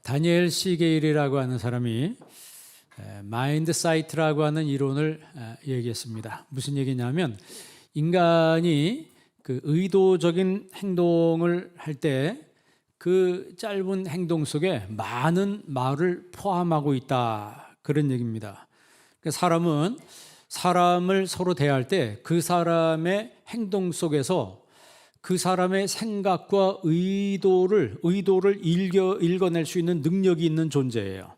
다니엘 시게일이라고 하는 사람이 마인드 사이트라고 하는 이론을 얘기했습니다. 무슨 얘기냐면 인간이 그 의도적인 행동을 할 때 그 짧은 행동 속에 많은 말을 포함하고 있다, 그런 얘기입니다. 사람은 사람을 서로 대할 때 그 사람의 행동 속에서 그 사람의 생각과 의도를 읽어낼 수 있는 능력이 있는 존재예요.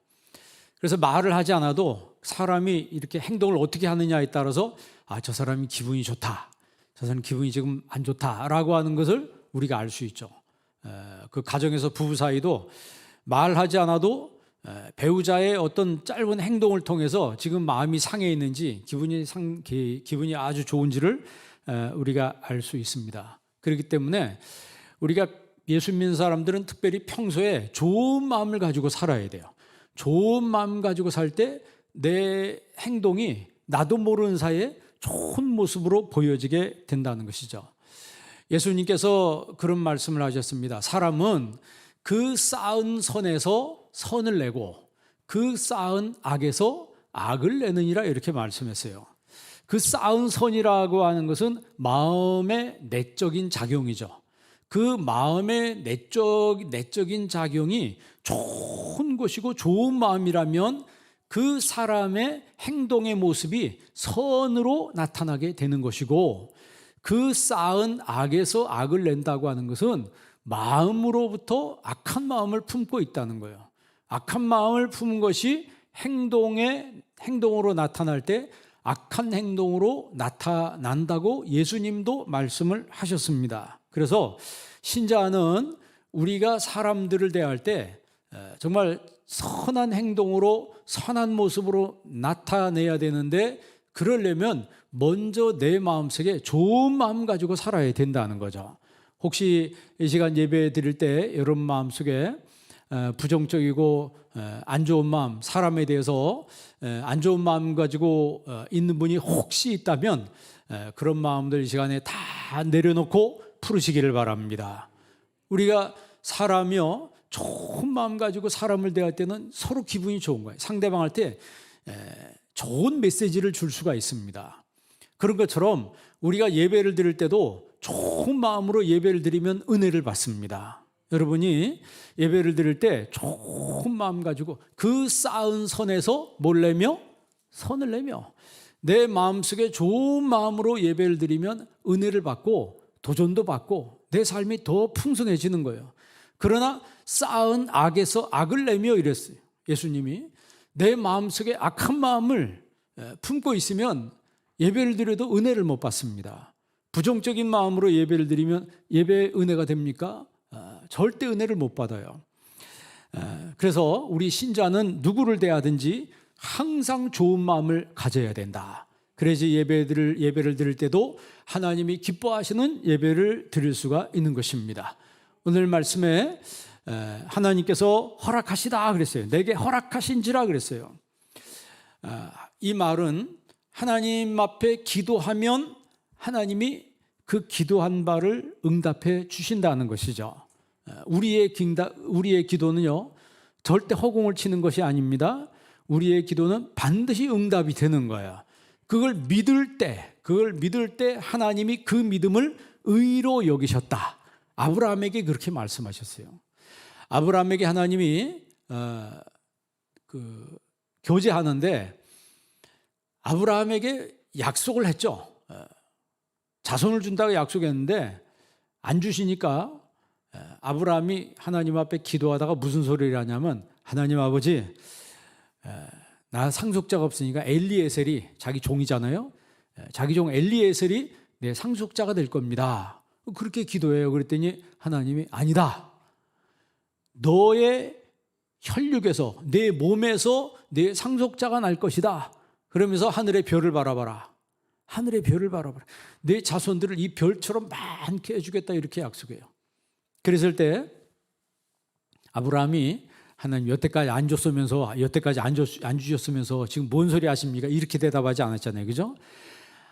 그래서 말을 하지 않아도 사람이 이렇게 행동을 어떻게 하느냐에 따라서 저 사람이 기분이 좋다, 저 사람 기분이 지금 안 좋다라고 하는 것을 우리가 알 수 있죠. 그 가정에서 부부 사이도 말하지 않아도 배우자의 어떤 짧은 행동을 통해서 지금 마음이 상해 있는지 기분이 아주 좋은지를 우리가 알 수 있습니다. 그렇기 때문에 우리가 예수 믿는 사람들은 특별히 평소에 좋은 마음을 가지고 살아야 돼요. 좋은 마음 가지고 살 때 내 행동이 나도 모르는 사이에 좋은 모습으로 보여지게 된다는 것이죠. 예수님께서 그런 말씀을 하셨습니다. 사람은 그 쌓은 선에서 선을 내고 그 쌓은 악에서 악을 내느니라, 이렇게 말씀했어요. 그 쌓은 선이라고 하는 것은 마음의 내적인 작용이죠. 그 마음의 내적인 작용이 좋은 것이고 좋은 마음이라면 그 사람의 행동의 모습이 선으로 나타나게 되는 것이고, 그 쌓은 악에서 악을 낸다고 하는 것은 마음으로부터 악한 마음을 품고 있다는 거예요. 악한 마음을 품은 것이 행동으로 나타날 때 악한 행동으로 나타난다고 예수님도 말씀을 하셨습니다. 그래서 신자는 우리가 사람들을 대할 때 정말 선한 행동으로 선한 모습으로 나타내야 되는데, 그러려면 먼저 내 마음속에 좋은 마음 가지고 살아야 된다는 거죠. 혹시 이 시간 예배 드릴 때 여러분 마음속에 부정적이고 안 좋은 마음, 사람에 대해서 안 좋은 마음 가지고 있는 분이 혹시 있다면 그런 마음들 이 시간에 다 내려놓고 풀으시기를 바랍니다. 우리가 사람이요, 좋은 마음 가지고 사람을 대할 때는 서로 기분이 좋은 거예요. 상대방할 때 좋은 메시지를 줄 수가 있습니다. 그런 것처럼 우리가 예배를 드릴 때도 좋은 마음으로 예배를 드리면 은혜를 받습니다. 여러분이 예배를 드릴 때 좋은 마음 가지고 그 쌓은 선에서 뭘 내며? 선을 내며 내 마음속에 좋은 마음으로 예배를 드리면 은혜를 받고 도전도 받고 내 삶이 더 풍성해지는 거예요. 그러나 쌓은 악에서 악을 내며 이랬어요. 예수님이 내 마음속에 악한 마음을 품고 있으면 예배를 드려도 은혜를 못 받습니다. 부정적인 마음으로 예배를 드리면 예배의 은혜가 됩니까? 절대 은혜를 못 받아요. 그래서 우리 신자는 누구를 대하든지 항상 좋은 마음을 가져야 된다. 그래야지 예배를 드릴 때도 하나님이 기뻐하시는 예배를 드릴 수가 있는 것입니다. 오늘 말씀에 하나님께서 허락하시다 그랬어요. 내게 허락하신지라 그랬어요. 이 말은 하나님 앞에 기도하면 하나님이 그 기도한 바를 응답해 주신다는 것이죠. 우리의 기도는요, 절대 허공을 치는 것이 아닙니다. 우리의 기도는 반드시 응답이 되는 거예요. 그걸 믿을 때 하나님이 그 믿음을 의로 여기셨다. 아브라함에게 그렇게 말씀하셨어요. 아브라함에게 하나님이 교제하는데 아브라함에게 약속을 했죠. 자손을 준다고 약속했는데 안 주시니까 아브라함이 하나님 앞에 기도하다가 무슨 소리를 하냐면, 하나님 아버지, 나 상속자가 없으니까 엘리에셀이, 자기 종이잖아요, 자기 종 엘리에셀이 내 상속자가 될 겁니다. 그렇게 기도해요. 그랬더니 하나님이 아니다, 너의 혈육에서 내 몸에서 내 상속자가 날 것이다. 그러면서 하늘의 별을 바라봐라. 하늘의 별을 바라봐라. 내 자손들을 이 별처럼 많게 해주겠다, 이렇게 약속해요. 그랬을 때 아브라함이 하나님 여태까지 안 주셨으면서 지금 뭔 소리 하십니까? 이렇게 대답하지 않았잖아요. 그죠?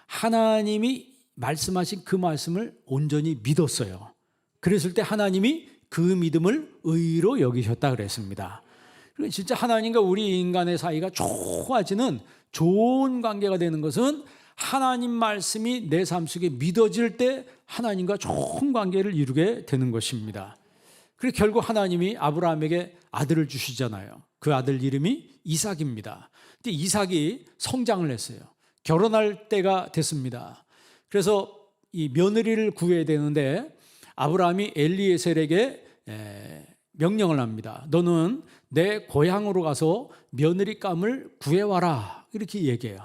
하나님이 말씀하신 그 말씀을 온전히 믿었어요. 그랬을 때 하나님이 그 믿음을 의로 여기셨다 그랬습니다. 진짜 하나님과 우리 인간의 사이가 좋아지는 좋은 관계가 되는 것은 하나님 말씀이 내 삶 속에 믿어질 때 하나님과 좋은 관계를 이루게 되는 것입니다. 그래서 결국 하나님이 아브라함에게 아들을 주시잖아요. 그 아들 이름이 이삭입니다. 근데 이삭이 성장을 했어요. 결혼할 때가 됐습니다. 그래서 이 며느리를 구해야 되는데 아브라함이 엘리에셀에게 명령을 합니다. 너는 내 고향으로 가서 며느리감을 구해와라. 이렇게 얘기해요.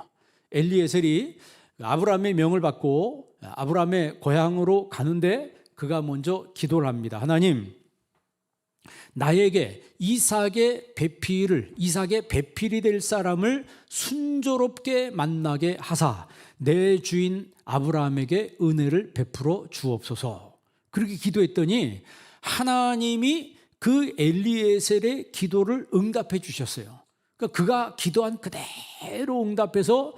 엘리에셀이 아브라함의 명을 받고 아브라함의 고향으로 가는데 그가 먼저 기도를 합니다. 하나님, 나에게 이삭의 배필이 될 사람을 순조롭게 만나게 하사 내 주인 아브라함에게 은혜를 베풀어 주옵소서. 그렇게 기도했더니 하나님이 그 엘리에셀의 기도를 응답해 주셨어요. 그러니까 그가 기도한 그대로 응답해서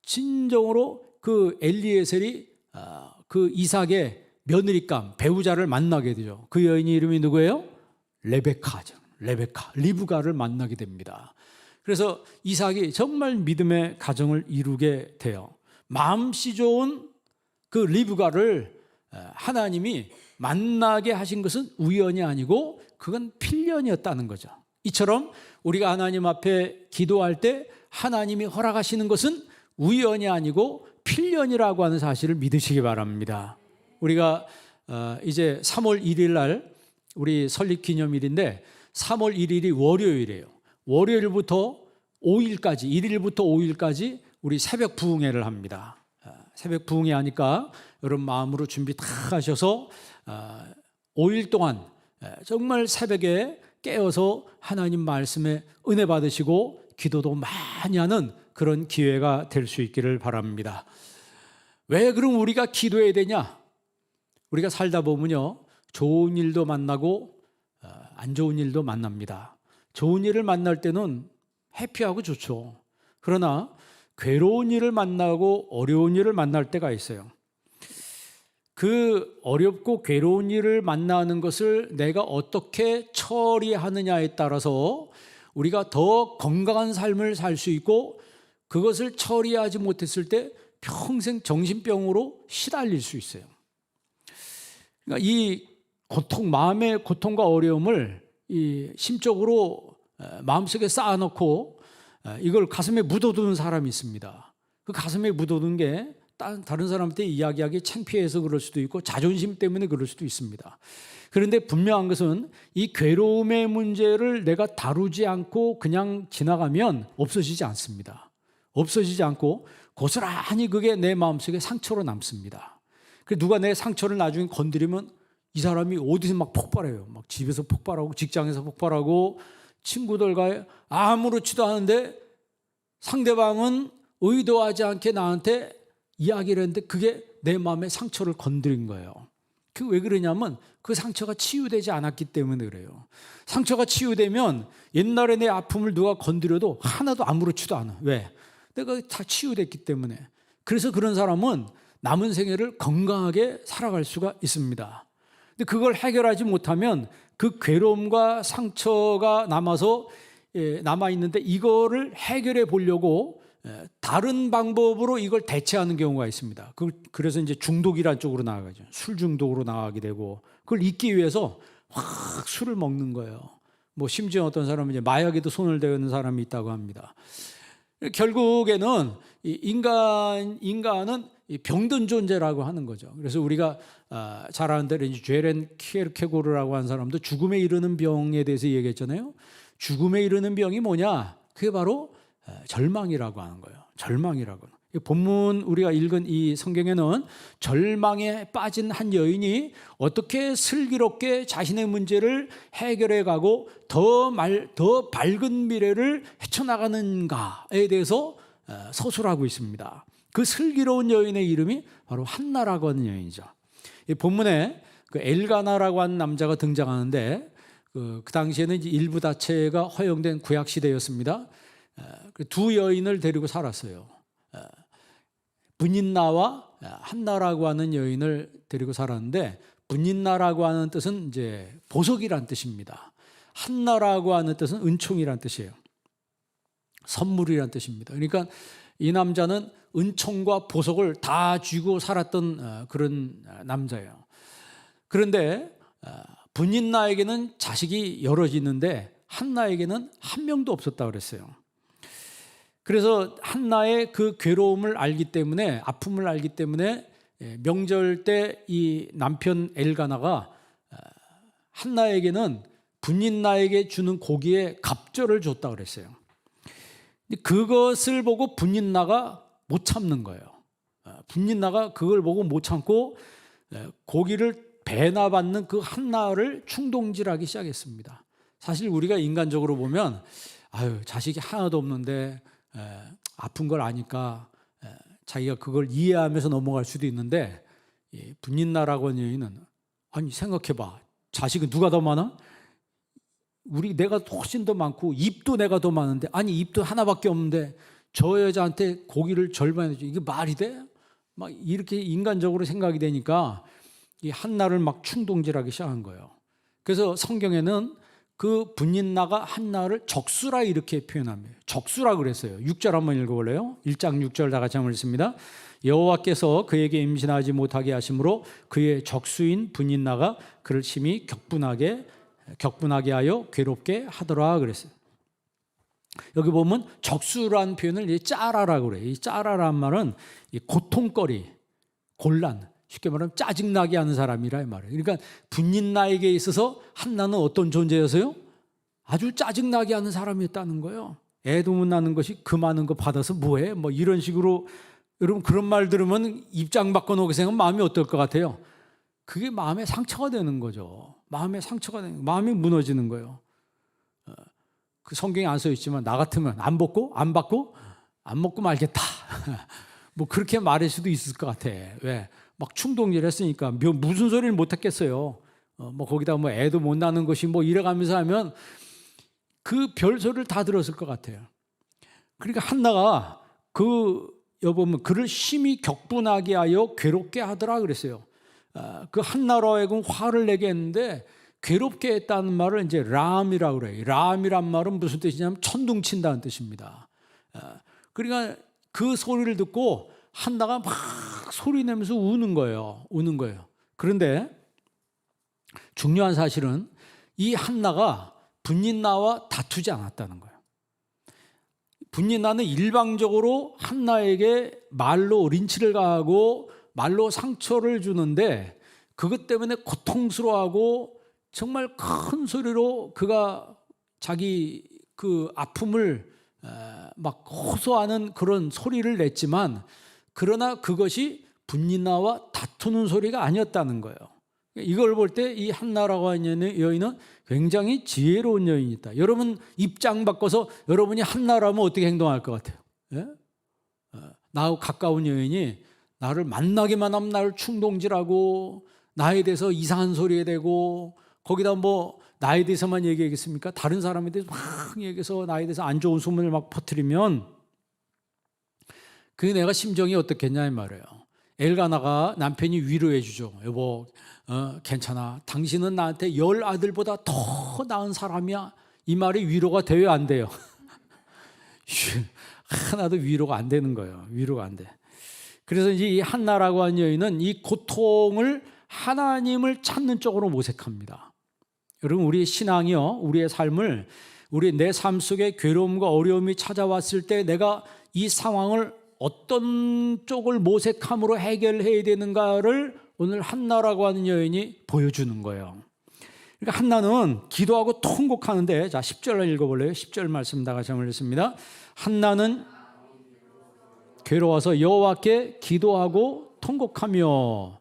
진정으로 그 엘리에셀이 그 이삭의 며느리감, 배우자를 만나게 되죠. 그 여인의 이름이 누구예요? 레베카죠. 리브가를 만나게 됩니다. 그래서 이삭이 정말 믿음의 가정을 이루게 돼요. 마음씨 좋은 그 리브가를 하나님이 만나게 하신 것은 우연이 아니고 그건 필연이었다는 거죠. 이처럼 우리가 하나님 앞에 기도할 때 하나님이 허락하시는 것은 우연이 아니고 필연이라고 하는 사실을 믿으시기 바랍니다. 우리가 이제 3월 1일 날 우리 설립 기념일인데 3월 1일이 월요일이에요. 월요일부터 5일까지, 1일부터 5일까지 우리 새벽 부흥회를 합니다. 새벽 부흥회 하니까 여러분 마음으로 준비 다 하셔서 5일 동안 정말 새벽에 깨어서 하나님 말씀에 은혜 받으시고 기도도 많이 하는 그런 기회가 될 수 있기를 바랍니다. 왜 그럼 우리가 기도해야 되냐? 우리가 살다 보면요, 좋은 일도 만나고 안 좋은 일도 만납니다. 좋은 일을 만날 때는 해피하고 좋죠. 그러나 괴로운 일을 만나고 어려운 일을 만날 때가 있어요. 그 어렵고 괴로운 일을 만나는 것을 내가 어떻게 처리하느냐에 따라서 우리가 더 건강한 삶을 살 수 있고, 그것을 처리하지 못했을 때 평생 정신병으로 시달릴 수 있어요. 그러니까 이 고통, 마음의 고통과 어려움을 이 심적으로 마음속에 쌓아놓고 이걸 가슴에 묻어두는 사람이 있습니다. 그 가슴에 묻어둔 게 다른 사람한테 이야기하기 창피해서 그럴 수도 있고 자존심 때문에 그럴 수도 있습니다. 그런데 분명한 것은 이 괴로움의 문제를 내가 다루지 않고 그냥 지나가면 없어지지 않습니다. 없어지지 않고 고스란히 그게 내 마음속에 상처로 남습니다. 누가 내 상처를 나중에 건드리면 이 사람이 어디서 막 폭발해요. 막 집에서 폭발하고 직장에서 폭발하고 친구들과 아무렇지도 않은데 상대방은 의도하지 않게 나한테 이야기를 했는데 그게 내 마음에 상처를 건드린 거예요. 그 왜 그러냐면 그 상처가 치유되지 않았기 때문에 그래요. 상처가 치유되면 옛날에 내 아픔을 누가 건드려도 하나도 아무렇지도 않아. 왜? 내가 다 치유됐기 때문에. 그래서 그런 사람은 남은 생애를 건강하게 살아갈 수가 있습니다. 근데 그걸 해결하지 못하면 그 괴로움과 상처가 남아있는데 이거를 해결해 보려고 다른 방법으로 이걸 대체하는 경우가 있습니다. 그래서 이제 중독이란 쪽으로 나아가죠. 술 중독으로 나가게 되고, 그걸 잊기 위해서 확 술을 먹는 거예요. 뭐 심지어 어떤 사람은 이제 마약에도 손을 대는 사람이 있다고 합니다. 결국에는 인간은 병든 존재라고 하는 거죠. 그래서 우리가 잘 아는 대로 죄렌 키에르케고르라고 하는 사람도 죽음에 이르는 병에 대해서 얘기했잖아요. 죽음에 이르는 병이 뭐냐? 그게 바로 절망이라고 하는 거예요. 절망이라고. 본문 우리가 읽은 이 성경에는 절망에 빠진 한 여인이 어떻게 슬기롭게 자신의 문제를 해결해 가고 더 밝은 미래를 헤쳐나가는가에 대해서 서술하고 있습니다. 그 슬기로운 여인의 이름이 바로 한나라고 하는 여인이죠. 이 본문에 그 엘가나라고 하는 남자가 등장하는데 그 당시에는 이제 일부 다체가 허용된 구약 시대였습니다. 두 여인을 데리고 살았어요. 브닌나와 한나라고 하는 여인을 데리고 살았는데 분인나라고 하는 뜻은 이제 보석이란 뜻입니다. 한나라고 하는 뜻은 은총이란 뜻이에요. 선물이란 뜻입니다. 그러니까 이 남자는 은총과 보석을 다 쥐고 살았던 그런 남자예요. 그런데 분인나에게는 자식이 여럿 있는데 한나에게는 한 명도 없었다 그랬어요. 그래서 한나의 그 괴로움을 알기 때문에, 아픔을 알기 때문에 명절 때 이 남편 엘가나가 한나에게는 분인나에게 주는 고기에 갑절을 줬다 그랬어요. 그것을 보고 분인나가 못 참는 거예요. 분인나가 그걸 보고 못 참고 고기를 배나받는 그 한나를 충동질하기 시작했습니다. 사실 우리가 인간적으로 보면 자식이 하나도 없는데 아픈 걸 아니까 자기가 그걸 이해하면서 넘어갈 수도 있는데, 분인나라고 하는 여인은 아니 생각해봐, 자식은 누가 더 많아? 내가 훨씬 더 많고 입도 내가 더 많은데, 아니 입도 하나밖에 없는데 저 여자한테 고기를 절반해 줘, 이게 말이 돼? 막 이렇게 인간적으로 생각이 되니까 이 한나를 막 충동질하기 시작한 거예요. 그래서 성경에는 그 분인나가 한나를 적수라 이렇게 표현합니다. 적수라 그랬어요. 6절 한번 읽어볼래요? 1장 6절 다 같이 한번 읽습니다. 여호와께서 그에게 임신하지 못하게 하심으로 그의 적수인 분인나가 그를 심히 격분하게 하여 괴롭게 하더라 그랬어요. 여기 보면 적수라는 표현을 짜라라고 그래요. 이 짜라란 말은 고통거리, 곤란, 쉽게 말하면 짜증나게 하는 사람이라 이 말이에요. 그러니까 분인나에게 있어서 한나는 어떤 존재였어요? 아주 짜증나게 하는 사람이었다는 거예요. 애도 못 낳는 것이 그 많은 거 받아서 뭐해? 뭐 이런 식으로. 여러분 그런 말 들으면 입장 바꿔놓게 생각하면 마음이 어떨 것 같아요? 그게 마음에 상처가 되는 거죠. 마음에 상처가 되는 거예요. 마음이 무너지는 거예요. 그 성경에 안 써 있지만 나 같으면 안 받고 안 먹고 말겠다. 뭐 그렇게 말할 수도 있을 것 같아. 왜? 막 충동질 했으니까 무슨 소리를 못 했겠어요. 뭐 거기다 뭐 애도 못 낳는 것이 뭐 이래가면서 하면 그 별소리를 다 들었을 것 같아요. 그러니까 한나가 여보면 그를 심히 격분하게 하여 괴롭게 하더라 그랬어요. 그 한나로 하여금 화를 내게 했는데, 괴롭게 했다는 말을 이제 람이라고 그래요. 람이란 말은 무슨 뜻이냐면 천둥친다는 뜻입니다. 그러니까 그 소리를 듣고 한나가 막 소리 내면서 우는 거예요. 그런데 중요한 사실은 이 한나가 분인나와 다투지 않았다는 거예요. 분인나는 일방적으로 한나에게 말로 린치를 가하고 말로 상처를 주는데, 그것 때문에 고통스러워하고 정말 큰 소리로 그가 자기 그 아픔을 막 호소하는 그런 소리를 냈지만, 그러나 그것이 분인나와 다투는 소리가 아니었다는 거예요. 이걸 볼 때 이 한나라고 하는 여인은 굉장히 지혜로운 여인이다. 여러분 입장 바꿔서 여러분이 한나라면 어떻게 행동할 것 같아요? 예? 나하고 가까운 여인이 나를 만나기만 하면 나를 충동질하고 나에 대해서 이상한 소리 대고, 거기다 뭐 나에 대해서만 얘기하겠습니까? 다른 사람에 대해서 막 얘기해서 나에 대해서 안 좋은 소문을 막 퍼뜨리면 그게 내가 심정이 어떻겠냐 이 말이에요. 엘가나가 남편이 위로해 주죠. 여보 괜찮아, 당신은 나한테 10 아들보다 더 나은 사람이야. 이 말이 위로가 돼요 안 돼요? 하나도 위로가 안 되는 거예요. 위로가 안 돼. 그래서 이제 이 한나라고 하는 여인은 이 고통을 하나님을 찾는 쪽으로 모색합니다. 여러분 우리의 신앙이요, 우리의 삶을, 내 삶 속에 괴로움과 어려움이 찾아왔을 때 내가 이 상황을 어떤 쪽을 모색함으로 해결해야 되는가를 오늘 한나라고 하는 여인이 보여주는 거예요. 그러니까 한나는 기도하고 통곡하는데, 자 10절 읽어볼래요? 10절 말씀 다 같이 한번 읽습니다. 한나는 괴로워서 여호와께 기도하고 통곡하며.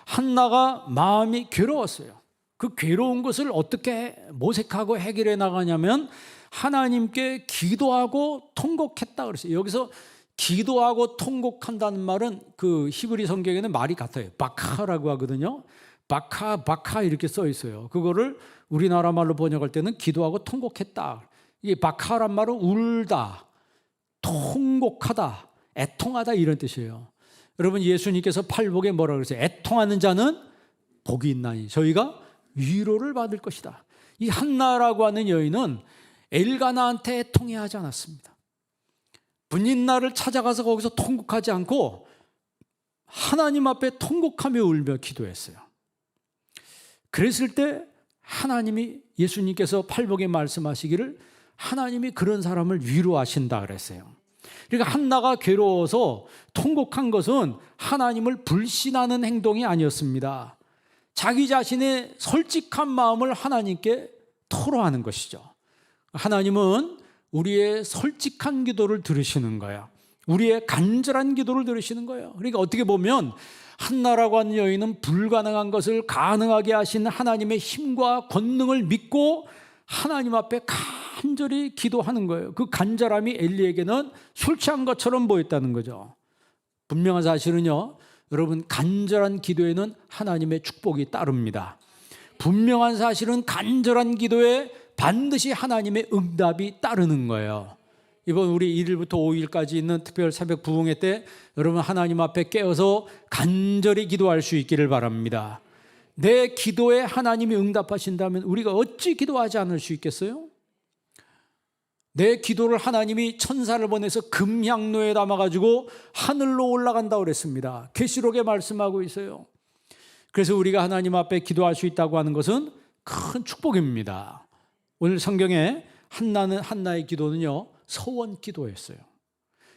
한나가 마음이 괴로웠어요. 그 괴로운 것을 어떻게 모색하고 해결해 나가냐면 하나님께 기도하고 통곡했다 그랬어요. 여기서 기도하고 통곡한다는 말은 그 히브리 성경에는 말이 같아요. 바카라고 하거든요. 바카 이렇게 써 있어요. 그거를 우리나라 말로 번역할 때는 기도하고 통곡했다. 이게 바카란 말은 울다, 통곡하다, 애통하다 이런 뜻이에요. 여러분 예수님께서 팔복에 뭐라고 그랬어요? 애통하는 자는 복이 있나니 저희가 위로를 받을 것이다. 이 한나라고 하는 여인은 엘가나한테 통회하지 않았습니다. 분인나를 찾아가서 거기서 통곡하지 않고 하나님 앞에 통곡하며 울며 기도했어요. 그랬을 때 하나님이, 예수님께서 팔복에 말씀하시기를 하나님이 그런 사람을 위로하신다 그랬어요. 그러니까 한나가 괴로워서 통곡한 것은 하나님을 불신하는 행동이 아니었습니다. 자기 자신의 솔직한 마음을 하나님께 토로하는 것이죠. 하나님은 우리의 솔직한 기도를 들으시는 거예요. 우리의 간절한 기도를 들으시는 거예요. 그러니까 어떻게 보면 한나라고 하는 여인은 불가능한 것을 가능하게 하신 하나님의 힘과 권능을 믿고 하나님 앞에 간절히 기도하는 거예요. 그 간절함이 엘리에게는 술 취한 것처럼 보였다는 거죠. 분명한 사실은요, 여러분, 간절한 기도에는 하나님의 축복이 따릅니다. 분명한 사실은 간절한 기도에 반드시 하나님의 응답이 따르는 거예요. 이번 우리 1일부터 5일까지 있는 특별 새벽 부흥회 때 여러분 하나님 앞에 깨어서 간절히 기도할 수 있기를 바랍니다. 내 기도에 하나님이 응답하신다면 우리가 어찌 기도하지 않을 수 있겠어요? 내 기도를 하나님이 천사를 보내서 금향로에 담아가지고 하늘로 올라간다고 그랬습니다. 계시록에 말씀하고 있어요. 그래서 우리가 하나님 앞에 기도할 수 있다고 하는 것은 큰 축복입니다. 오늘 성경에 한나의 기도는요, 서원 기도였어요.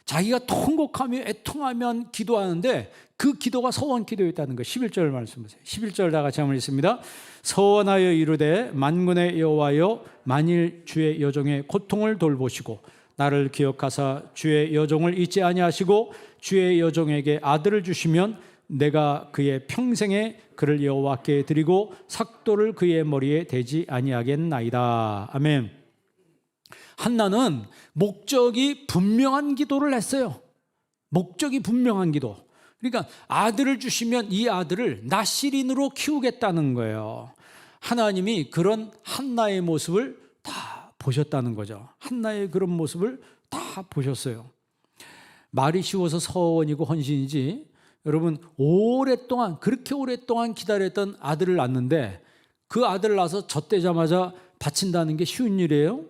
자기가 통곡하며 애통하며 기도하는데 그 기도가 서원 기도였다는 거. 11절 말씀하세요. 11절 다 같이 한번 읽습니다. 서원하여 이르되 만군의 여호와여, 만일 주의 여종의 고통을 돌보시고 나를 기억하사 주의 여종을 잊지 아니하시고 주의 여종에게 아들을 주시면 내가 그의 평생에 그를 여호와께 드리고 삭도를 그의 머리에 대지 아니하겠나이다. 아멘. 한나는 목적이 분명한 기도를 했어요. 목적이 분명한 기도. 그러니까 아들을 주시면 이 아들을 나실인으로 키우겠다는 거예요. 하나님이 그런 한나의 모습을 다 보셨다는 거죠. 한나의 그런 모습을 다 보셨어요. 말이 쉬워서 서원이고 헌신이지, 여러분 오랫동안, 그렇게 오랫동안 기다렸던 아들을 낳는데 그 아들을 낳아서 젖대자마자 바친다는 게 쉬운 일이에요?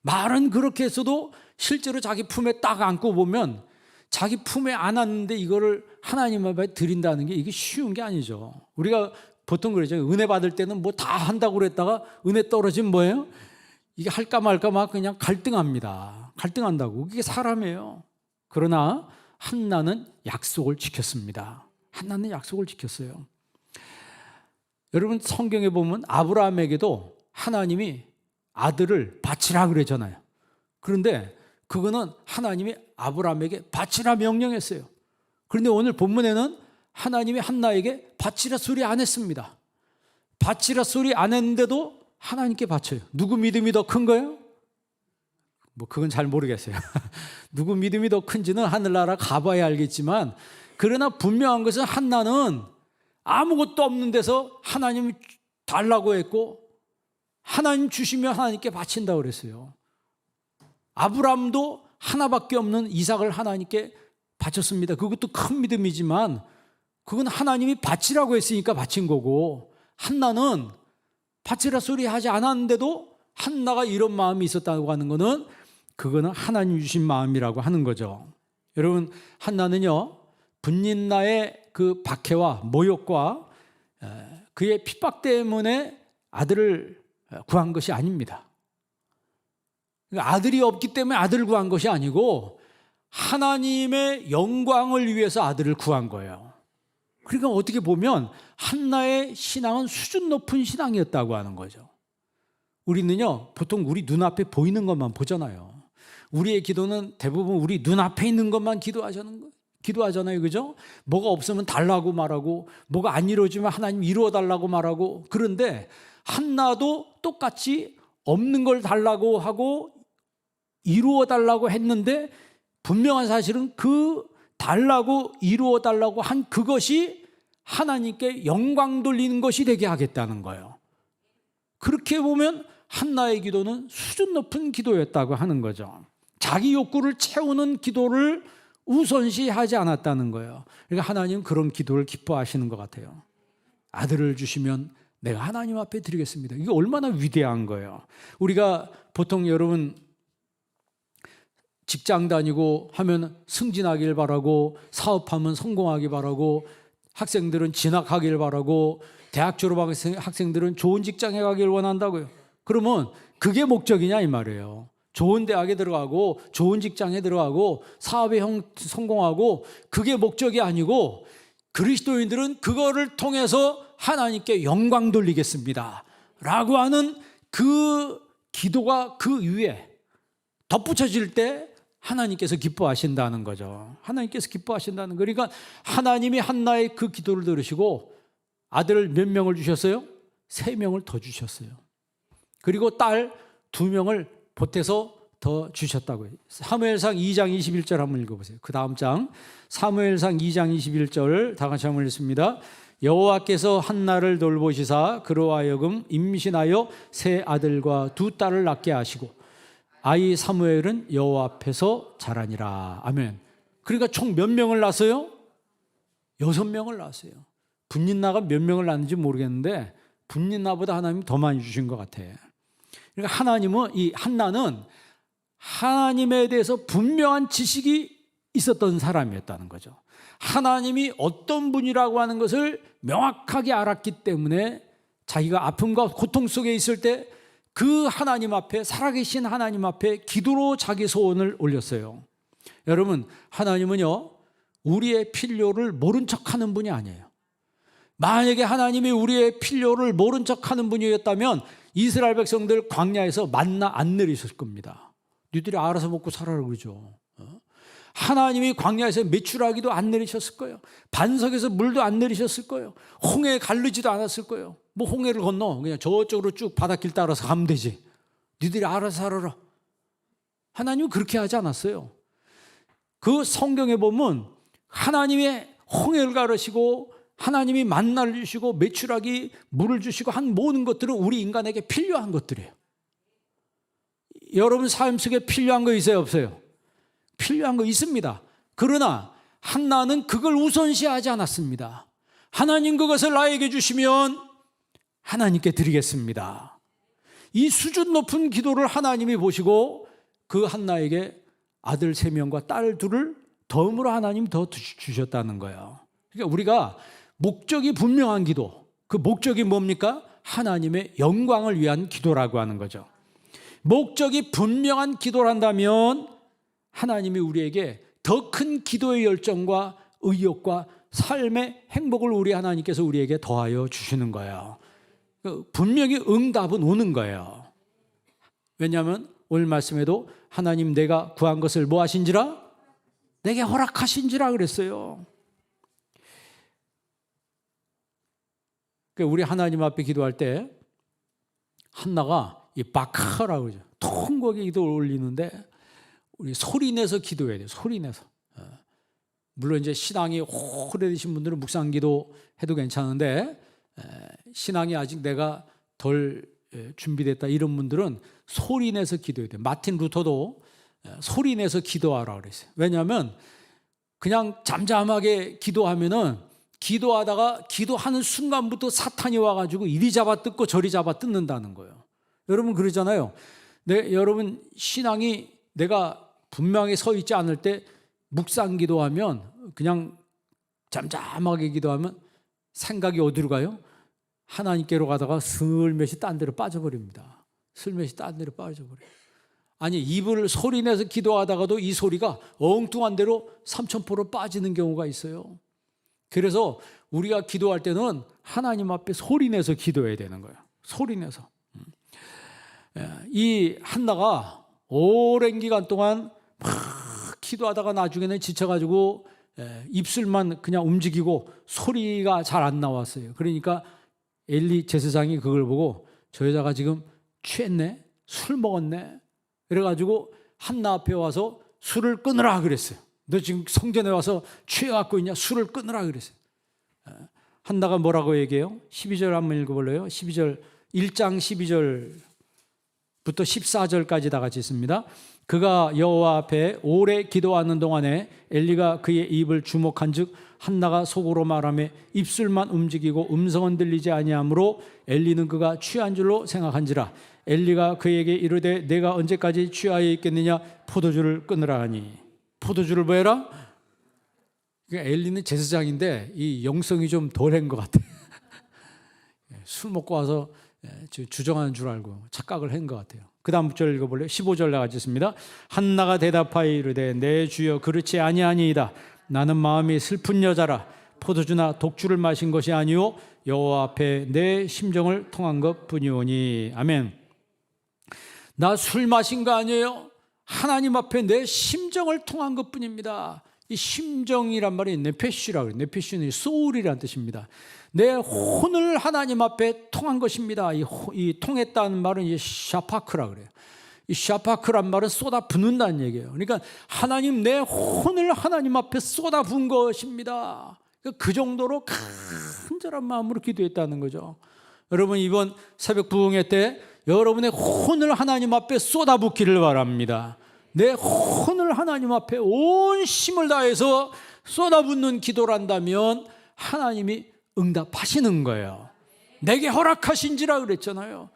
말은 그렇게 했어도 실제로 자기 품에 딱 안고 보면 자기 품에 안았는데 이거를 하나님 앞에 드린다는 게 이게 쉬운 게 아니죠. 우리가 보통 그러죠. 은혜 받을 때는 뭐 다 한다고 그랬다가 은혜 떨어지면 뭐예요? 이게 할까 말까 막 그냥 갈등합니다. 갈등한다고. 그게 사람이에요. 그러나 한나는 약속을 지켰습니다. 한나는 약속을 지켰어요. 여러분 성경에 보면 아브라함에게도 하나님이 아들을 바치라 그러잖아요. 그런데 그거는 하나님이 아브라함에게 바치라 명령했어요. 그런데 오늘 본문에는 하나님이 한나에게 바치라 소리 안 했습니다. 바치라 소리 안 했는데도 하나님께 바쳐요. 누구 믿음이 더 큰 거예요? 뭐 그건 잘 모르겠어요. 누구 믿음이 더 큰지는 하늘나라 가봐야 알겠지만, 그러나 분명한 것은 한나는 아무것도 없는 데서 하나님 달라고 했고 하나님 주시면 하나님께 바친다고 그랬어요. 아브라함도 하나밖에 없는 이삭을 하나님께 바쳤습니다. 그것도 큰 믿음이지만 그건 하나님이 바치라고 했으니까 바친 거고, 한나는 바치라 소리 하지 않았는데도 한나가 이런 마음이 있었다고 하는 거는 그거는 하나님 주신 마음이라고 하는 거죠. 여러분 한나는요, 분인나의 그 박해와 모욕과 그의 핍박 때문에 아들을 구한 것이 아닙니다. 아들이 없기 때문에 아들을 구한 것이 아니고 하나님의 영광을 위해서 아들을 구한 거예요. 그러니까 어떻게 보면 한나의 신앙은 수준 높은 신앙이었다고 하는 거죠. 우리는요, 보통 우리 눈앞에 보이는 것만 보잖아요. 우리의 기도는 대부분 우리 눈앞에 있는 것만 기도하잖아요. 그죠? 뭐가 없으면 달라고 말하고, 뭐가 안 이루어지면 하나님 이루어 달라고 말하고. 그런데 한나도 똑같이 없는 걸 달라고 하고 이루어 달라고 했는데, 분명한 사실은 그 달라고 이루어 달라고 한 그것이 하나님께 영광 돌리는 것이 되게 하겠다는 거예요. 그렇게 보면 한나의 기도는 수준 높은 기도였다고 하는 거죠. 자기 욕구를 채우는 기도를 우선시하지 않았다는 거예요. 그러니까 하나님은 그런 기도를 기뻐하시는 것 같아요. 아들을 주시면 내가 하나님 앞에 드리겠습니다. 이게 얼마나 위대한 거예요. 우리가 보통 여러분 직장 다니고 하면 승진하길 바라고, 사업하면 성공하기 바라고, 학생들은 진학하길 바라고, 대학 졸업한 학생들은 좋은 직장에 가길 원한다고요. 그러면 그게 목적이냐 이 말이에요. 좋은 대학에 들어가고 좋은 직장에 들어가고 사업에 성공하고, 그게 목적이 아니고 그리스도인들은 그거를 통해서 하나님께 영광 돌리겠습니다 라고 하는 그 기도가 그 위에 덧붙여질 때 하나님께서 기뻐하신다는 거죠. 하나님께서 기뻐하신다는 거. 그러니까 하나님이 한나의 그 기도를 들으시고 아들 몇 명을 주셨어요? 3명을 더 주셨어요. 그리고 딸 2명을 보태서 더 주셨다고요. 사무엘상 2장 21절 한번 읽어보세요. 그 다음 장 사무엘상 2장 21절 다 같이 한번 읽습니다. 여호와께서 한나를 돌보시사 그로 하여금 임신하여 3 아들과 2 딸을 낳게 하시고 아이 사무엘은 여호와 앞에서 자라니라. 아멘. 그러니까 총 몇 명을 낳았어요? 6명을 낳았어요. 분린나가 몇 명을 낳았는지 모르겠는데 분린나보다 하나님이 더 많이 주신 것 같아. 그러니까 하나님은, 이 한나는 하나님에 대해서 분명한 지식이 있었던 사람이었다는 거죠. 하나님이 어떤 분이라고 하는 것을 명확하게 알았기 때문에 자기가 아픔과 고통 속에 있을 때 그 하나님 앞에, 살아계신 하나님 앞에 기도로 자기 소원을 올렸어요. 여러분, 하나님은요 우리의 필요를 모른 척하는 분이 아니에요. 만약에 하나님이 우리의 필요를 모른 척하는 분이었다면 이스라엘 백성들 광야에서 만나 안 내리셨을 겁니다. 니들이 알아서 먹고 살아라 그러죠. 하나님이 광야에서 메추라기도 안 내리셨을 거예요. 반석에서 물도 안 내리셨을 거예요. 홍해 가르지도 않았을 거예요. 뭐 홍해를 건너 그냥 저쪽으로 쭉 바닷길 따라서 가면 되지. 니들이 알아서 살아라. 하나님은 그렇게 하지 않았어요. 그 성경에 보면 하나님의 홍해를 가르시고 하나님이 만나를 주시고 메추라기 물을 주시고 한 모든 것들은 우리 인간에게 필요한 것들이에요. 여러분 삶 속에 필요한 거 있어요, 없어요? 필요한 거 있습니다. 그러나 한나는 그걸 우선시하지 않았습니다. 하나님 그것을 나에게 주시면 하나님께 드리겠습니다. 이 수준 높은 기도를 하나님이 보시고 그 한나에게 아들 3명과 딸 2을 덤으로 하나님 더 주셨다는 거예요. 그러니까 우리가 목적이 분명한 기도, 그 목적이 뭡니까? 하나님의 영광을 위한 기도라고 하는 거죠. 목적이 분명한 기도를 한다면 하나님이 우리에게 더 큰 기도의 열정과 의욕과 삶의 행복을 우리 하나님께서 우리에게 더하여 주시는 거예요. 분명히 응답은 오는 거예요. 왜냐하면 오늘 말씀에도 하나님 내가 구한 것을 뭐 하신지라? 내게 허락하신지라 그랬어요. 우리 하나님 앞에 기도할 때 한나가 이 바카라고 그러죠. 통곡의 기도를 올리는데 우리 소리내서 기도해야 돼요. 소리내서. 물론 이제 신앙이 오래되신 분들은 묵상기도 해도 괜찮은데 신앙이 아직 내가 덜 준비됐다 이런 분들은 소리내서 기도해야 돼요. 마틴 루터도 소리내서 기도하라 그랬어요. 왜냐하면 그냥 잠잠하게 기도하면은 기도하다가 기도하는 순간부터 사탄이 와가지고 이리 잡아 뜯고 저리 잡아 뜯는다는 거예요. 여러분 그러잖아요. 여러분 신앙이 내가 분명히 서 있지 않을 때 묵상 기도하면 그냥 잠잠하게 기도하면 생각이 어디로 가요? 하나님께로 가다가 슬며시 딴 데로 빠져버립니다. 슬며시 딴 데로 빠져버려요. 아니 입을 소리내서 기도하다가도 이 소리가 엉뚱한 데로 삼천포로 빠지는 경우가 있어요. 그래서 우리가 기도할 때는 하나님 앞에 소리내서 기도해야 되는 거예요. 소리내서. 이 한나가 오랜 기간 동안 막 기도하다가 나중에는 지쳐가지고 입술만 그냥 움직이고 소리가 잘 안 나왔어요. 그러니까 엘리 제사장이 그걸 보고 저 여자가 지금 취했네? 술 먹었네? 그래가지고 한나 앞에 와서 술을 끊으라 그랬어요. 너 지금 성전에 와서 취해갖고 있냐? 술을 끊으라 그랬어요. 한나가 뭐라고 얘기해요? 12절 한번 읽어볼래요? 12절 1장 12절 14절까지 다 같이 있습니다. 그가 여호와 앞에 오래 기도하는 동안에 엘리가 그의 입을 주목한즉 한나가 속으로 말하며 입술만 움직이고 음성은 들리지 아니하므로 엘리는 그가 취한 줄로 생각한지라. 엘리가 그에게 이르되 내가 언제까지 취하여 있겠느냐 포도주를 끊으라 하니. 포도주를 뭐 해라? 엘리는 제사장인데 이 영성이 좀 덜한 것 같아. 술 먹고 와서 주정하는 줄 알고 착각을 한 것 같아요. 그 다음 절 읽어볼래요? 15절 나같이 있습니다. 한나가 대답하여 이르되 내 주여 그렇지 아니하니이다. 나는 마음이 슬픈 여자라. 포도주나 독주를 마신 것이 아니오 여호와 앞에 내 심정을 통한 것뿐이오니. 아멘. 나 술 마신 거 아니에요. 하나님 앞에 내 심정을 통한 것뿐입니다. 이 심정이란 말이 네페시라고 해요. 네페시는 소울이라는 뜻입니다. 내 혼을 하나님 앞에 통한 것입니다. 이 통했다는 말은 이 샤파크라 그래요. 이 샤파크란 말은 쏟아 붓는다는 얘기예요. 그러니까 하나님 내 혼을 하나님 앞에 쏟아 부은 것입니다. 그 정도로 간절한 마음으로 기도했다는 거죠. 여러분 이번 새벽 부흥회 때 여러분의 혼을 하나님 앞에 쏟아 붓기를 바랍니다. 내 혼을 하나님 앞에 온 힘을 다해서 쏟아붓는 기도를 한다면 하나님이 응답하시는 거예요. 내게 허락하신지라 그랬잖아요.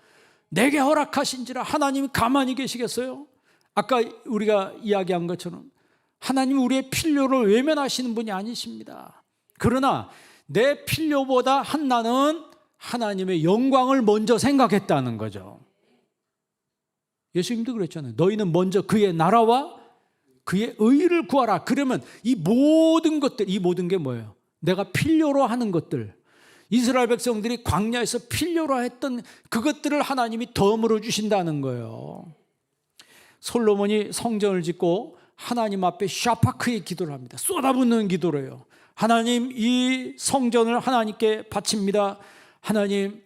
내게 허락하신지라. 하나님이 가만히 계시겠어요? 아까 우리가 이야기한 것처럼 하나님은 우리의 필요를 외면하시는 분이 아니십니다. 그러나 내 필요보다 한나는 하나님의 영광을 먼저 생각했다는 거죠. 예수님도 그랬잖아요. 너희는 먼저 그의 나라와 그의 의를 구하라. 그러면 이 모든 것들, 이 모든 게 뭐예요? 내가 필요로 하는 것들, 이스라엘 백성들이 광야에서 필요로 했던 그것들을 하나님이 덤으로 주신다는 거예요. 솔로몬이 성전을 짓고 하나님 앞에 샤파크의 기도를 합니다. 쏟아붓는 기도를 해요. 하나님, 이 성전을 하나님께 바칩니다. 하나님,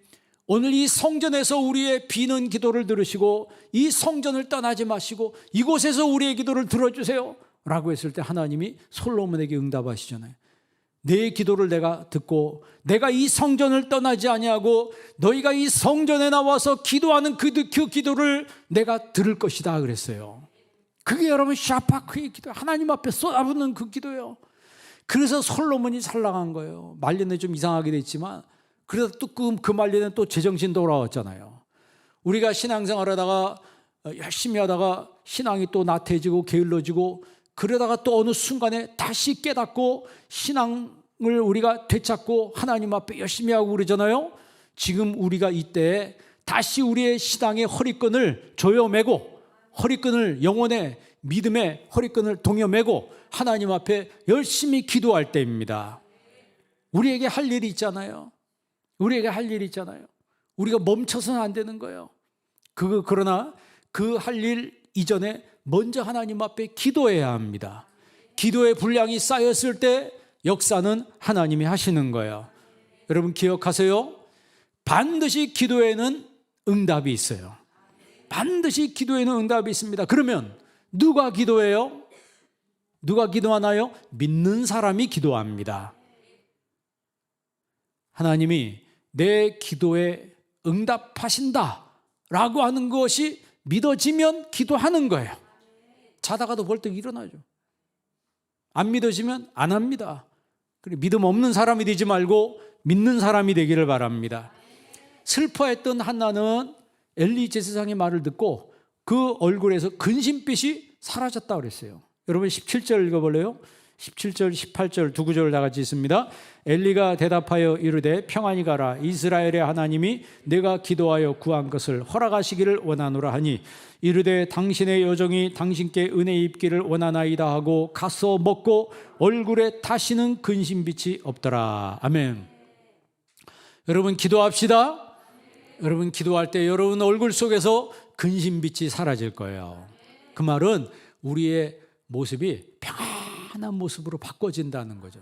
오늘 이 성전에서 우리의 비는 기도를 들으시고 이 성전을 떠나지 마시고 이곳에서 우리의 기도를 들어주세요 라고 했을 때 하나님이 솔로몬에게 응답하시잖아요. 내 기도를 내가 듣고 내가 이 성전을 떠나지 아니하고 너희가 이 성전에 나와서 기도하는 그 기도를 내가 들을 것이다 그랬어요. 그게 여러분 샤파크의 기도, 하나님 앞에 쏟아붓는 그 기도예요. 그래서 솔로몬이 살랑한 거예요. 말년에 좀 이상하게 됐지만 그래서 또 그 말년에 또 제정신 돌아왔잖아요. 우리가 신앙생활 하다가 열심히 하다가 신앙이 또 나태해지고 게을러지고 그러다가 또 어느 순간에 다시 깨닫고 신앙을 우리가 되찾고 하나님 앞에 열심히 하고 그러잖아요. 지금 우리가 이때 다시 우리의 신앙의 허리끈을 조여매고 허리끈을 영혼의 믿음의 허리끈을 동여매고 하나님 앞에 열심히 기도할 때입니다. 우리에게 할 일이 있잖아요. 우리에게 할 일이 있잖아요. 우리가 멈춰서는 안 되는 거예요. 그러나 그 할 일 이전에 먼저 하나님 앞에 기도해야 합니다. 기도의 분량이 쌓였을 때 역사는 하나님이 하시는 거예요. 여러분 기억하세요. 반드시 기도에는 응답이 있어요. 반드시 기도에는 응답이 있습니다. 그러면 누가 기도해요? 누가 기도하나요? 믿는 사람이 기도합니다. 하나님이 내 기도에 응답하신다 라고 하는 것이 믿어지면 기도하는 거예요. 자다가도 벌떡 일어나죠. 안 믿어지면 안 합니다. 믿음 없는 사람이 되지 말고 믿는 사람이 되기를 바랍니다. 슬퍼했던 한나는 엘리 제사장의 말을 듣고 그 얼굴에서 근심빛이 사라졌다 그랬어요. 여러분 17절 읽어볼래요? 17절, 18절 두 구절 다 같이 있습니다. 엘리가 대답하여 이르되 평안히 가라. 이스라엘의 하나님이 내가 기도하여 구한 것을 허락하시기를 원하노라 하니 이르되 당신의 여종이 당신께 은혜 입기를 원하나이다 하고 가서 먹고 얼굴에 다시는 근심빛이 없더라. 아멘. 여러분 기도합시다. 여러분 기도할 때 여러분 얼굴 속에서 근심빛이 사라질 거예요. 그 말은 우리의 모습이 평안한 모습으로 바꿔진다는 거죠.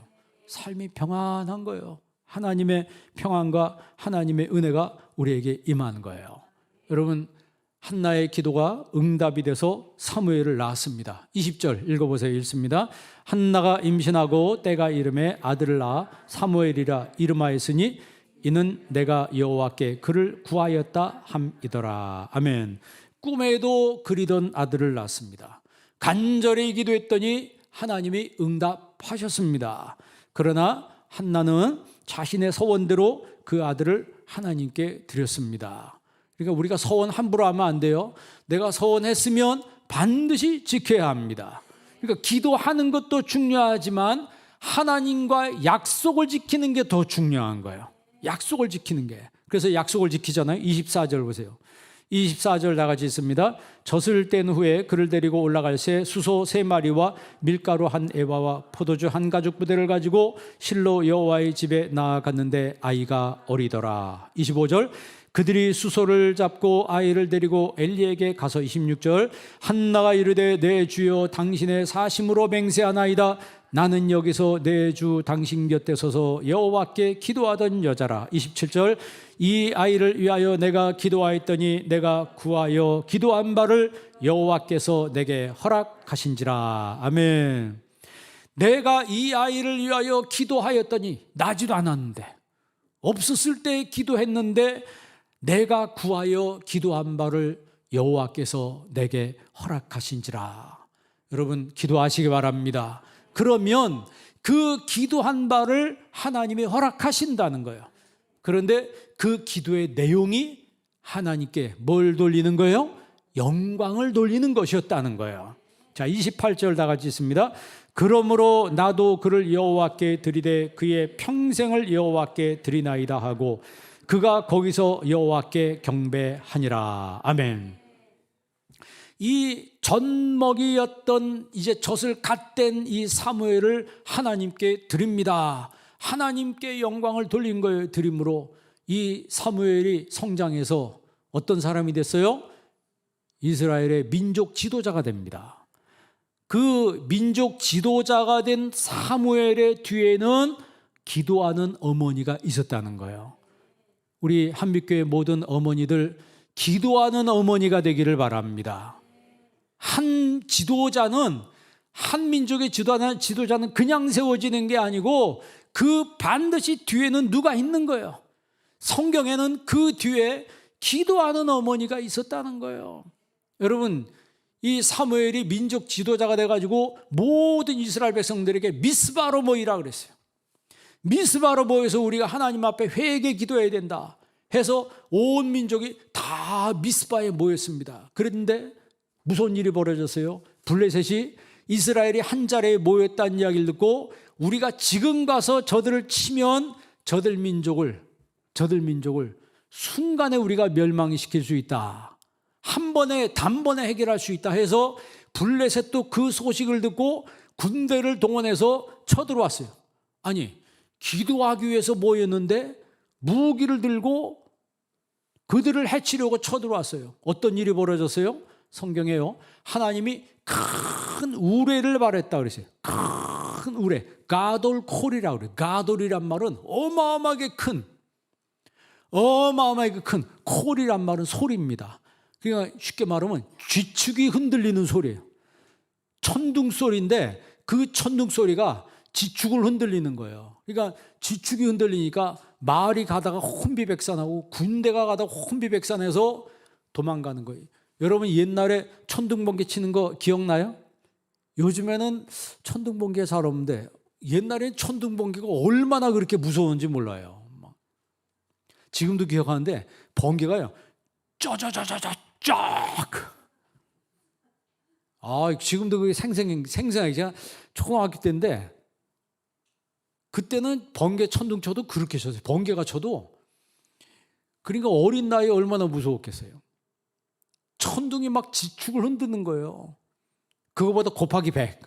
삶이 평안한 거예요. 하나님의 평안과 하나님의 은혜가 우리에게 임하는 거예요. 여러분 한나의 기도가 응답이 돼서 사무엘을 낳았습니다. 20절 읽어보세요. 읽습니다. 한나가 임신하고 때가 이름에 아들을 낳아 사무엘이라 이름하였으니 이는 내가 여호와께 그를 구하였다 함이더라. 아멘. 꿈에도 그리던 아들을 낳았습니다. 간절히 기도했더니 하나님이 응답하셨습니다. 그러나 한나는 자신의 서원대로 그 아들을 하나님께 드렸습니다. 그러니까 우리가 서원 함부로 하면 안 돼요. 내가 서원했으면 반드시 지켜야 합니다. 그러니까 기도하는 것도 중요하지만 하나님과 약속을 지키는 게 더 중요한 거예요. 약속을 지키는 게. 그래서 약속을 지키잖아요. 24절 보세요. 24절 다 같이 있습니다. 젖을 뗀 후에 그를 데리고 올라갈 새 수소 3마리와 밀가루 1에바와 포도주 1가죽 부대를 가지고 실로 여호와의 집에 나아갔는데 아이가 어리더라. 25절 그들이 수소를 잡고 아이를 데리고 엘리에게 가서 26절 한나가 이르되 내 주여 당신의 사심으로 맹세하나이다. 나는 여기서 내 주 당신 곁에 서서 여호와께 기도하던 여자라. 27절 이 아이를 위하여 내가 기도하였더니 내가 구하여 기도한 바를 여호와께서 내게 허락하신지라. 아멘. 내가 이 아이를 위하여 기도하였더니 나지도 않았는데, 없었을 때 기도했는데 내가 구하여 기도한 바를 여호와께서 내게 허락하신지라. 여러분 기도하시기 바랍니다. 그러면 그 기도한 바를 하나님이 허락하신다는 거예요. 그런데 그 기도의 내용이 하나님께 뭘 돌리는 거예요? 영광을 돌리는 것이었다는 거예요. 자, 28절 다 같이 있습니다. 그러므로 나도 그를 여호와께 드리되 그의 평생을 여호와께 드리나이다 하고 그가 거기서 여호와께 경배하니라. 아멘. 이 젖먹이였던 이제 젖을 갓 뗀 이 사무엘을 하나님께 드립니다. 하나님께 영광을 돌린 거예요. 드림으로 이 사무엘이 성장해서 어떤 사람이 됐어요? 이스라엘의 민족 지도자가 됩니다. 그 민족 지도자가 된 사무엘의 뒤에는 기도하는 어머니가 있었다는 거예요. 우리 한빛교회 모든 어머니들 기도하는 어머니가 되기를 바랍니다. 한 지도자는, 한 민족의 지도자는 그냥 세워지는 게 아니고 그 반드시 뒤에는 누가 있는 거예요. 성경에는 그 뒤에 기도하는 어머니가 있었다는 거예요. 여러분, 이 사무엘이 민족 지도자가 돼가지고 모든 이스라엘 백성들에게 미스바로 모이라 그랬어요. 미스바로 모여서 우리가 하나님 앞에 회개 기도해야 된다 해서 온 민족이 다 미스바에 모였습니다. 그런데 무서운 일이 벌어졌어요. 블레셋이 이스라엘이 한 자리에 모였다는 이야기를 듣고 우리가 지금 가서 저들을 치면 저들 민족을 순간에 우리가 멸망시킬 수 있다. 한 번에 단번에 해결할 수 있다 해서 블레셋도 그 소식을 듣고 군대를 동원해서 쳐들어왔어요. 아니, 기도하기 위해서 모였는데 무기를 들고 그들을 해치려고 쳐들어왔어요. 어떤 일이 벌어졌어요? 성경에요. 하나님이 큰 우레를 발했다 그랬어요. 큰 우레. 가돌콜이라고 그래요. 가돌이란 말은 어마어마하게 큰 콜이란 말은 소리입니다. 그러니까 쉽게 말하면 쥐축이 흔들리는 소리예요. 천둥 소리인데 그 천둥 소리가 지축을 흔들리는 거예요. 그러니까 지축이 흔들리니까 마을이 가다가 혼비백산하고 군대가 가다가 혼비백산해서 도망가는 거예요. 여러분 옛날에 천둥번개 치는 거 기억나요? 요즘에는 천둥번개 잘 없는데 옛날엔 천둥번개가 얼마나 그렇게 무서운지 몰라요. 지금도 기억하는데 번개가요 쩌쩌쩌쩌쩌 지금도 그게 생생하게 제가 초등학교 때인데 그때는 번개 천둥 쳐도 그렇게 쳤어요. 번개가 쳐도. 그러니까 어린 나이에 얼마나 무서웠겠어요. 천둥이 막 지축을 흔드는 거예요. 그거보다 곱하기 100.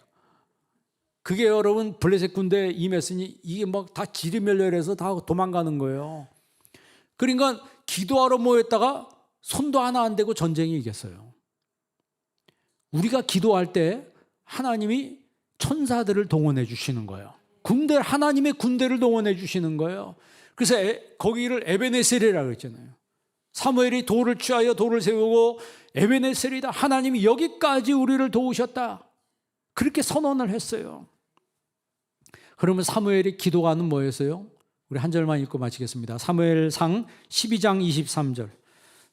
그게 여러분 블레셋 군대에 임했으니 이게 막 다 지리멸렬해서 다 도망가는 거예요. 그러니까 기도하러 모였다가 손도 하나 안 대고 전쟁이 이겼어요. 우리가 기도할 때 하나님이 천사들을 동원해 주시는 거예요. 하나님의 군대를 동원해 주시는 거예요. 그래서 거기를 에베네셀이라고 했잖아요. 사무엘이 돌을 취하여 돌을 세우고 에베네셀이다. 하나님이 여기까지 우리를 도우셨다. 그렇게 선언을 했어요. 그러면 사무엘이 기도가는 뭐였어요? 우리 한 절만 읽고 마치겠습니다. 사무엘상 12장 23절.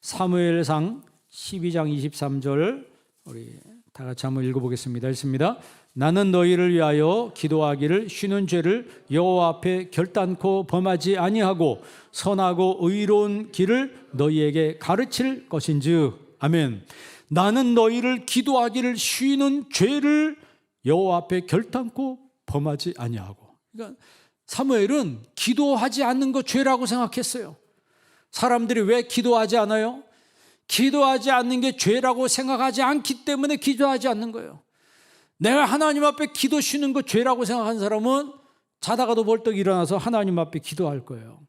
사무엘상 12장 23절 우리 다 같이 한번 읽어보겠습니다. 읽습니다. 나는 너희를 위하여 기도하기를 쉬는 죄를 여호와 앞에 결단코 범하지 아니하고 선하고 의로운 길을 너희에게 가르칠 것인즉. 아멘. 나는 너희를 기도하기를 쉬는 죄를 여호와 앞에 결단코 범하지 아니하고. 그러니까 사무엘은 기도하지 않는 거 죄라고 생각했어요. 사람들이 왜 기도하지 않아요? 기도하지 않는 게 죄라고 생각하지 않기 때문에 기도하지 않는 거예요. 내가 하나님 앞에 기도 쉬는 거 죄라고 생각한 사람은 자다가도 벌떡 일어나서 하나님 앞에 기도할 거예요.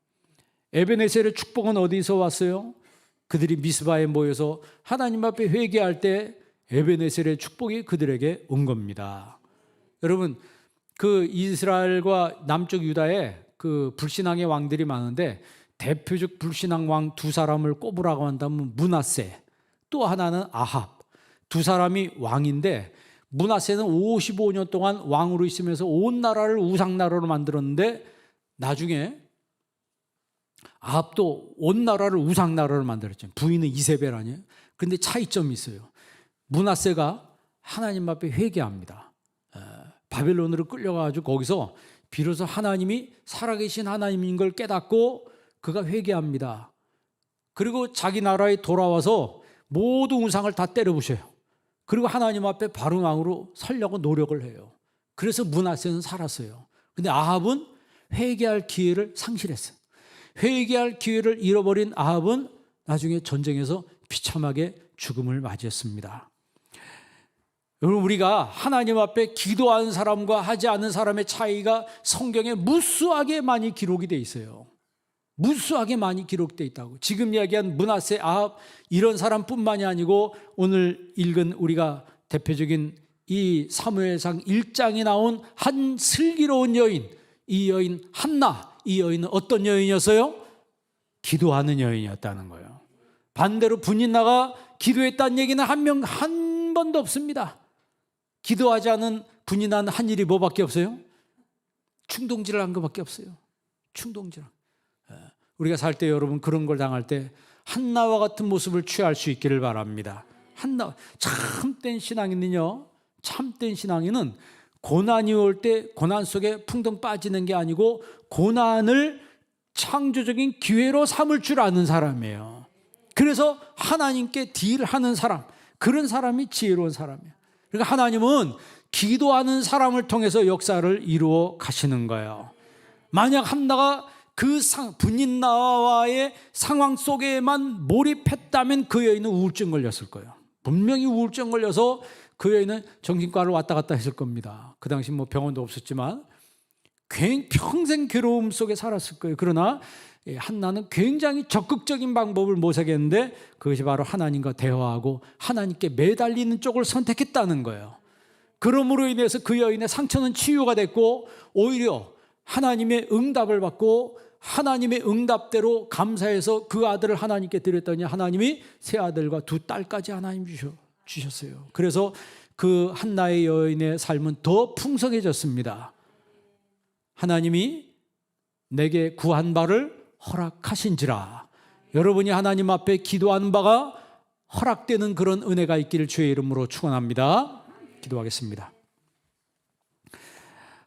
에베네셀의 축복은 어디서 왔어요? 그들이 미스바에 모여서 하나님 앞에 회개할 때 에베네셀의 축복이 그들에게 온 겁니다. 여러분, 그 이스라엘과 남쪽 유다에 그 불신앙의 왕들이 많은데 대표적 불신앙 왕 두 사람을 꼽으라고 한다면 므낫세, 또 하나는 아합. 두 사람이 왕인데 므낫세는 55년 동안 왕으로 있으면서 온 나라를 우상나라로 만들었는데 나중에 아합도 온 나라를 우상나라로 만들었죠. 부인은 이세벨 아니에요? 그런데 차이점이 있어요. 므낫세가 하나님 앞에 회개합니다. 바벨론으로 끌려가지고 거기서 비로소 하나님이 살아계신 하나님인 걸 깨닫고 그가 회개합니다. 그리고 자기 나라에 돌아와서 모든 우상을 다 때려부셔요. 그리고 하나님 앞에 바른 왕으로 서려고 노력을 해요. 그래서 므낫세는 살았어요. 근데 아합은 회개할 기회를 상실했어요. 회개할 기회를 잃어버린 아합은 나중에 전쟁에서 비참하게 죽음을 맞이했습니다. 여러분, 우리가 하나님 앞에 기도하는 사람과 하지 않는 사람의 차이가 성경에 무수하게 많이 기록이 돼 있어요. 무수하게 많이 기록되어 있다고. 지금 이야기한 므낫세, 아합 이런 사람뿐만이 아니고 오늘 읽은 우리가 대표적인 이 사무엘상 1장에 나온 한 슬기로운 여인, 이 여인 한나, 이 여인은 어떤 여인이었어요? 기도하는 여인이었다는 거예요. 반대로 분인나가 기도했다는 얘기는 한 번도 없습니다. 기도하지 않은 분인나는 한 일이 뭐밖에 없어요? 충동질을 한 것밖에 없어요. 충동질. 우리가 살 때 여러분 그런 걸 당할 때 한나와 같은 모습을 취할 수 있기를 바랍니다. 한나, 참된 신앙인은요, 참된 신앙인은 고난이 올 때 고난 속에 풍덩 빠지는 게 아니고 고난을 창조적인 기회로 삼을 줄 아는 사람이에요. 그래서 하나님께 딜하는 사람, 그런 사람이 지혜로운 사람이에요. 그러니까 하나님은 기도하는 사람을 통해서 역사를 이루어 가시는 거예요. 만약 한나가 그 분인나와의 상황 속에만 몰입했다면 그 여인은 우울증 걸렸을 거예요. 분명히 우울증 걸려서 그 여인은 정신과를 왔다 갔다 했을 겁니다. 그 당시 뭐 병원도 없었지만 평생 괴로움 속에 살았을 거예요. 그러나 한나는 굉장히 적극적인 방법을 모색했는데 그것이 바로 하나님과 대화하고 하나님께 매달리는 쪽을 선택했다는 거예요. 그러므로 인해서 그 여인의 상처는 치유가 됐고 오히려 하나님의 응답을 받고 하나님의 응답대로 감사해서 그 아들을 하나님께 드렸더니 하나님이 세 아들과 두 딸까지 하나님 주셨어요. 그래서 그 한나의 여인의 삶은 더 풍성해졌습니다. 하나님이 내게 구한 바를 허락하신지라. 여러분이 하나님 앞에 기도하는 바가 허락되는 그런 은혜가 있기를 주의 이름으로 축원합니다. 기도하겠습니다.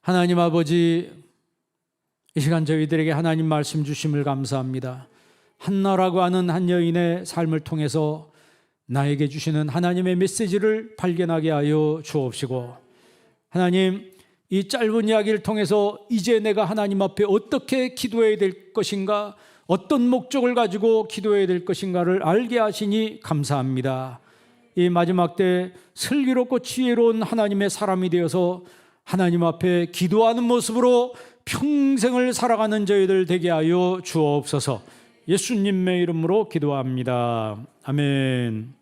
하나님 아버지, 이 시간 저희들에게 하나님 말씀 주심을 감사합니다. 한나라고 하는 한 여인의 삶을 통해서 나에게 주시는 하나님의 메시지를 발견하게 하여 주옵시고, 하나님, 이 짧은 이야기를 통해서 이제 내가 하나님 앞에 어떻게 기도해야 될 것인가, 어떤 목적을 가지고 기도해야 될 것인가를 알게 하시니 감사합니다. 이 마지막 때 슬기롭고 지혜로운 하나님의 사람이 되어서 하나님 앞에 기도하는 모습으로 평생을 살아가는 저희들 되게 하여 주옵소서. 예수님의 이름으로 기도합니다. 아멘.